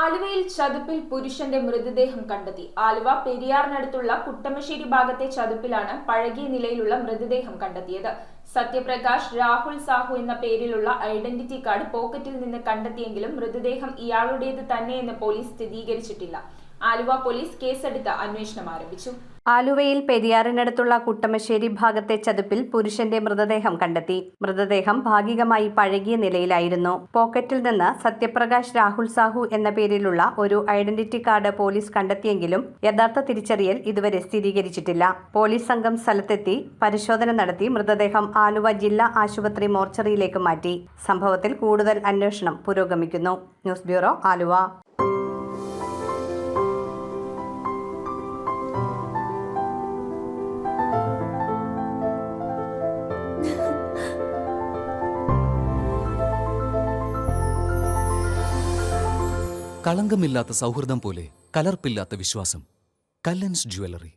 ആലുവയിൽ ചതുപ്പിൽ പുരുഷന്റെ മൃതദേഹം കണ്ടെത്തി. ആലുവ പെരിയാറിനടുത്തുള്ള കുട്ടമശ്ശേരി ഭാഗത്തെ ചതുപ്പിലാണ് പഴകിയ നിലയിലുള്ള മൃതദേഹം കണ്ടെത്തിയത്. സത്യപ്രകാശ് രാഹുൽ സാഹു എന്ന പേരിലുള്ള ഐഡന്റിറ്റി കാർഡ് പോക്കറ്റിൽ നിന്ന് കണ്ടെത്തിയെങ്കിലും മൃതദേഹം ഇയാളുടേത് തന്നെയെന്ന് പോലീസ് സ്ഥിരീകരിച്ചിട്ടില്ല. ആലുവ പോലീസ് കേസെടുത്ത് അന്വേഷണം ആരംഭിച്ചു. ആലുവയിൽ പെരിയാറിനടുത്തുള്ള കുട്ടമശ്ശേരി ഭാഗത്തെ ചതുപ്പിൽ പുരുഷന്റെ മൃതദേഹം കണ്ടെത്തി. മൃതദേഹം ഭാഗികമായി പഴകിയ നിലയിലായിരുന്നു. പോക്കറ്റിൽ നിന്ന് സത്യപ്രകാശ് രാഹുൽ സാഹു എന്ന പേരിലുള്ള ഒരു ഐഡന്റിറ്റി കാർഡ് പോലീസ് കണ്ടെത്തിയെങ്കിലും യഥാർത്ഥ തിരിച്ചറിയൽ ഇതുവരെ സ്ഥിരീകരിച്ചിട്ടില്ല. പോലീസ് സംഘം സ്ഥലത്തെത്തി പരിശോധന നടത്തി മൃതദേഹം ആലുവ ജില്ലാ ആശുപത്രി മോർച്ചറിയിലേക്ക് മാറ്റി. സംഭവത്തിൽ കൂടുതൽ അന്വേഷണം പുരോഗമിക്കുന്നു. News bureau, Aluva. കളങ്കമില്ലാത്ത സൗഹൃദം പോലെ കലർപ്പില്ലാത്ത വിശ്വാസം. കല്ലൻസ് ജ്വല്ലറി.